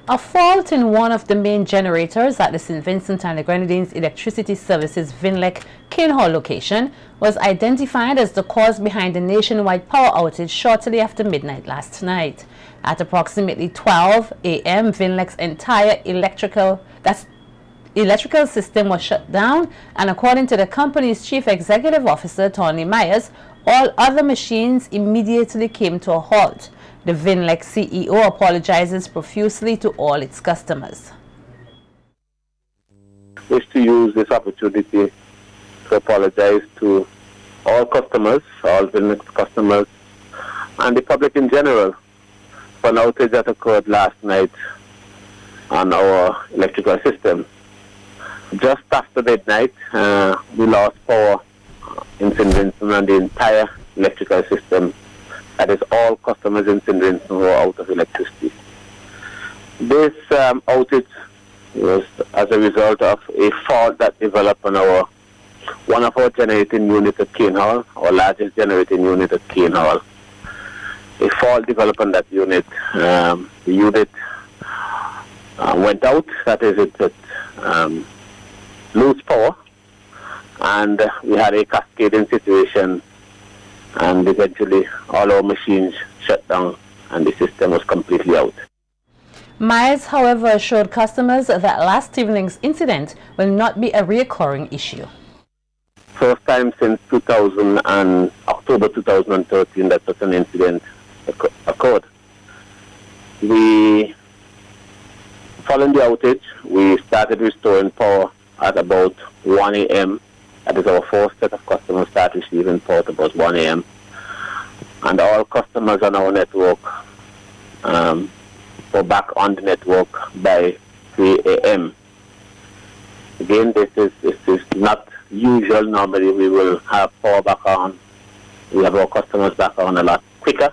A fault in one of the main generators at the St. Vincent and the Grenadines Electricity Services Vinlec Kinehall location was identified as the cause behind the nationwide power outage shortly after midnight last night. At approximately 12 a.m., Vinlec's entire electrical system was shut down, and according to the company's chief executive officer, Tony Myers, all other machines immediately came to a halt. The Vinlec CEO apologizes profusely to all its customers. I wish to use this opportunity to apologize to all customers, all Vinlec customers, and the public in general for an outage that occurred last night on our electrical system. Just after midnight, we lost power in St. Vincent and the entire electrical system. That is all customers in St. Vincent who are out of electricity. This outage was as a result of a fault that developed on one of our generating units at Kinehall, our largest generating unit at Kinehall. A fault developed on that unit. The unit went out, that is, it lose power, and we had a cascading situation, and eventually all our machines shut down and the system was completely out. Myers, however, assured customers that last evening's incident will not be a recurring issue. First time since October 2013 that such an incident occurred. Following the outage, we started restoring power at about 1 a.m. That is our first set of customers start receiving power at about 1 a.m. And all customers on our network were back on the network by 3 a.m. Again, this is not usual. Normally we will have power back on. We have our customers back on a lot quicker.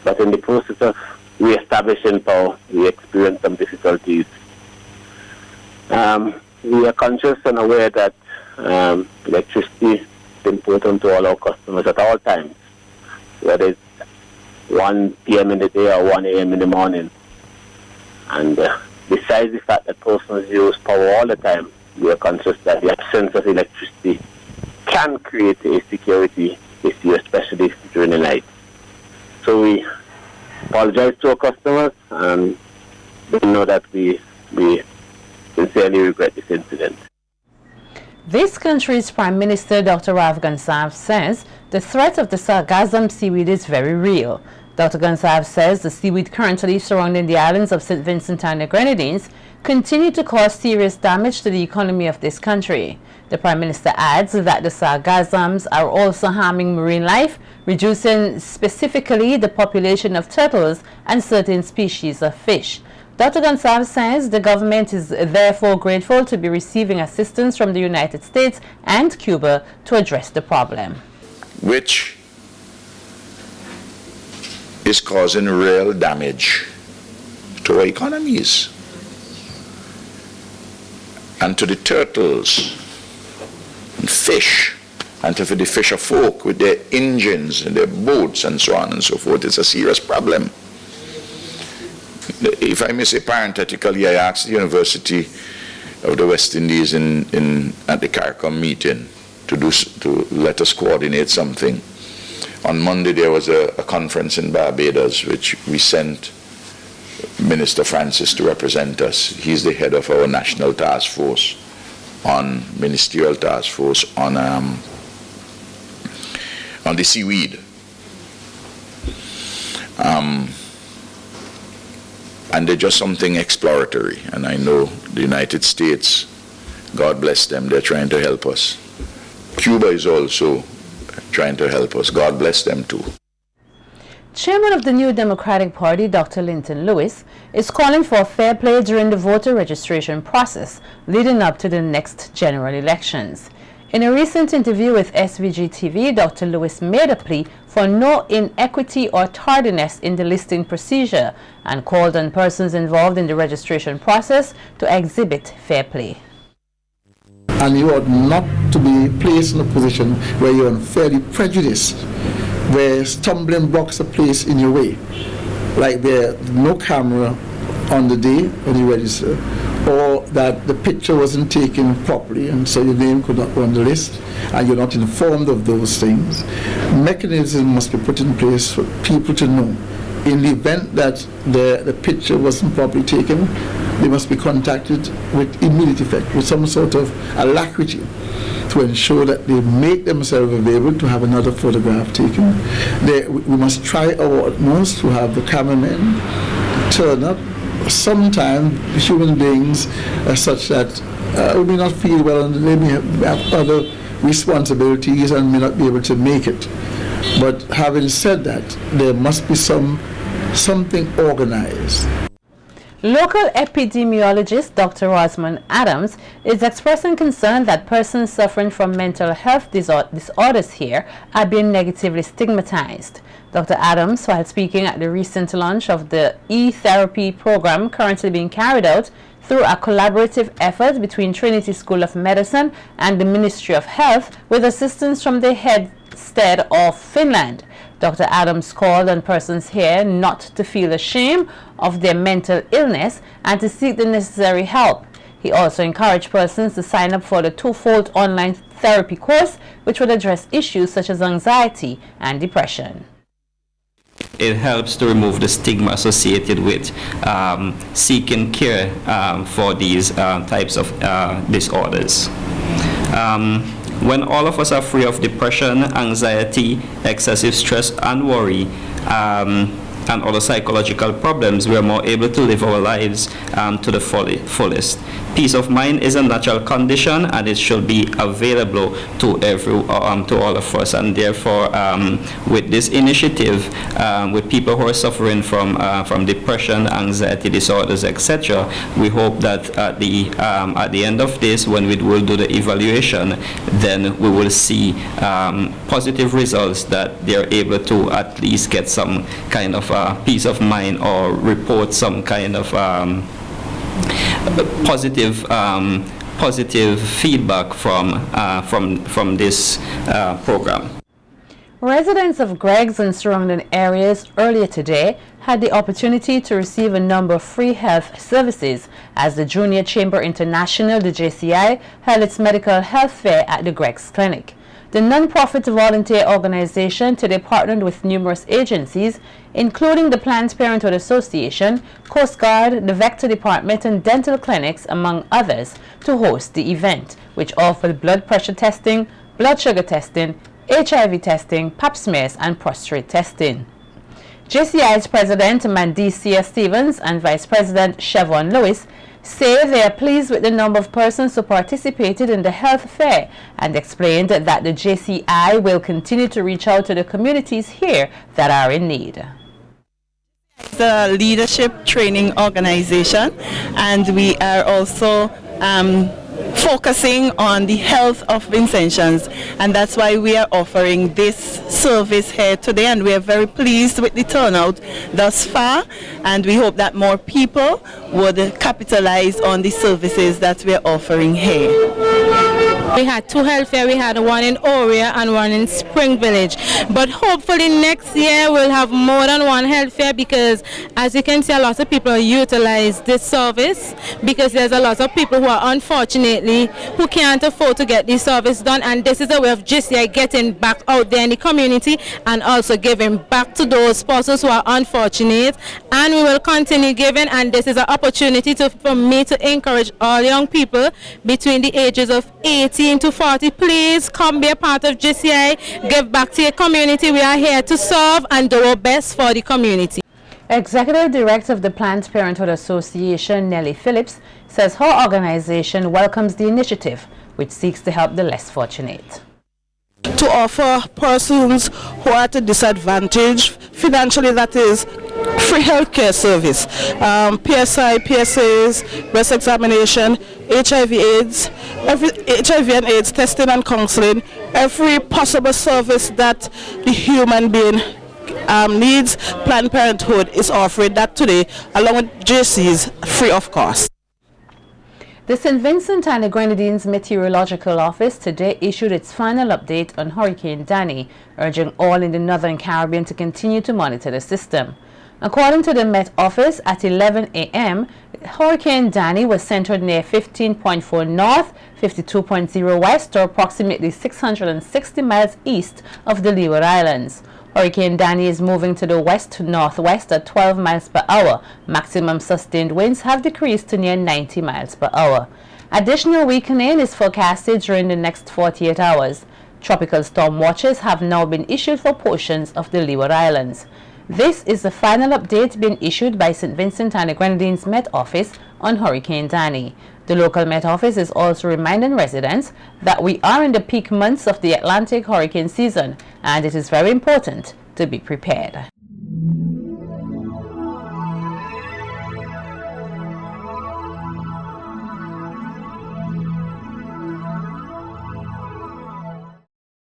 But in the process of re-establishing power, we experienced some difficulties. We are conscious and aware that electricity is important to all our customers at all times, whether it's 1 p.m. in the day or 1 a.m. in the morning. And besides the fact that persons use power all the time, we are conscious that the absence of electricity can create a security issue, especially during the night. So we apologize to our customers, and we know that we sincerely regret this incident. This country's Prime Minister, Dr. Rav Gansav, says the threat of the sargassum seaweed is very real. Dr. Gansav says the seaweed currently surrounding the islands of St. Vincent and the Grenadines continue to cause serious damage to the economy of this country. The Prime Minister adds that the sargassums are also harming marine life, reducing specifically the population of turtles and certain species of fish. Dr. Gansav says the government is therefore grateful to be receiving assistance from the United States and Cuba to address the problem, which is causing real damage to our economies and to the turtles and fish, and to the fisher folk with their engines and their boats and so on and so forth. It's a serious problem. If I may say parenthetically, I asked the University of the West Indies at the CARICOM meeting to let us coordinate something. On Monday there was a conference in Barbados which we sent Minister Francis to represent us. He's the head of our national task force ministerial task force on the seaweed. And they're just something exploratory. And I know the United States, God bless them, they're trying to help us. Cuba is also trying to help us. God bless them too. Chairman of the New Democratic Party, Dr. Linton Lewis, is calling for fair play during the voter registration process leading up to the next general elections. In a recent interview with SVG-TV, Dr. Lewis made a plea for no inequity or tardiness in the listing procedure and called on persons involved in the registration process to exhibit fair play. And you ought not to be placed in a position where you're unfairly prejudiced, where stumbling blocks are placed in your way, like there's no camera on the day when you register, or that the picture wasn't taken properly and so your name could not go on the list and you're not informed of those things. Mechanism must be put in place for people to know. In the event that the picture wasn't properly taken, they must be contacted with immediate effect, with some sort of alacrity, to ensure that they make themselves available to have another photograph taken. We must try our utmost to have the cameramen turn up. Sometimes human beings are such that we may not feel well and they may have other responsibilities and may not be able to make it. But having said that, there must be something organized. Local epidemiologist Dr. Rosamond Adams is expressing concern that persons suffering from mental health disorders here are being negatively stigmatized. Dr. Adams, while speaking at the recent launch of the e-therapy program currently being carried out through a collaborative effort between Trinity School of Medicine and the Ministry of Health with assistance from the headstead of Finland. Dr. Adams called on persons here not to feel ashamed of their mental illness and to seek the necessary help. He also encouraged persons to sign up for the twofold online therapy course, which would address issues such as anxiety and depression. It helps to remove the stigma associated with seeking care for these types of disorders. When all of us are free of depression, anxiety, excessive stress and worry, and other psychological problems, we are more able to live our lives to the fullest. Peace of mind is a natural condition, and it should be available to all of us. And therefore, with this initiative, with people who are suffering from depression, anxiety disorders, etc., we hope that at the end of this, when we will do the evaluation, then we will see positive results that they are able to at least get some kind of peace of mind or report some kind of positive feedback from this program. Residents of Greggs and surrounding areas earlier today had the opportunity to receive a number of free health services as the Junior Chamber International, the JCI, held its medical health fair at the Greggs Clinic. The non-profit volunteer organization today partnered with numerous agencies, including the Planned Parenthood Association, Coast Guard, the Vector Department, and dental clinics, among others, to host the event, which offered blood pressure testing, blood sugar testing, HIV testing, pap smears, and prostate testing. JCI's President Mandisia Stevens and Vice President Chevron Lewis say they are pleased with the number of persons who participated in the health fair and explained that the JCI will continue to reach out to the communities here that are in need. It's a leadership training organization, and we are also focusing on the health of Vincentians, and that's why we are offering this service here today, and we are very pleased with the turnout thus far, and we hope that more people would capitalize on the services that we are offering here. We had two health fairs. We had one in Oria and one in Spring Village. But hopefully next year we'll have more than one health fair, because as you can see, a lot of people utilize this service because there's a lot of people who are unfortunately who can't afford to get this service done, and this is a way of JCI getting back out there in the community and also giving back to those spouses who are unfortunate, and we will continue giving, and this is an opportunity for me to encourage all young people between the ages of 18 to 40, please come be a part of JCI, give back to your community. We are here to serve and do our best for the community. Executive Director of the Planned Parenthood Association, Nellie Phillips, says her organization welcomes the initiative, which seeks to help the less fortunate. To offer persons who are at a disadvantage financially, that is, free healthcare service, PSI, PSAs, breast examination, HIV/AIDS, HIV and AIDS testing and counseling, every possible service that the human being needs. Planned Parenthood is offering that today, along with JC's, free of cost. The St. Vincent and the Grenadines Meteorological Office today issued its final update on Hurricane Dany, urging all in the Northern Caribbean to continue to monitor the system. According to the Met Office, at 11 a.m., Hurricane Dany was centered near 15.4 north, 52.0 west, or approximately 660 miles east of the Leeward Islands. Hurricane Dany is moving to the west-northwest at 12 miles per hour. Maximum sustained winds have decreased to near 90 miles per hour. Additional weakening is forecasted during the next 48 hours. Tropical storm watches have now been issued for portions of the Leeward Islands. This is the final update being issued by St. Vincent and the Grenadines Met Office on Hurricane Dany. The local Met Office is also reminding residents that we are in the peak months of the Atlantic hurricane season, and it is very important to be prepared.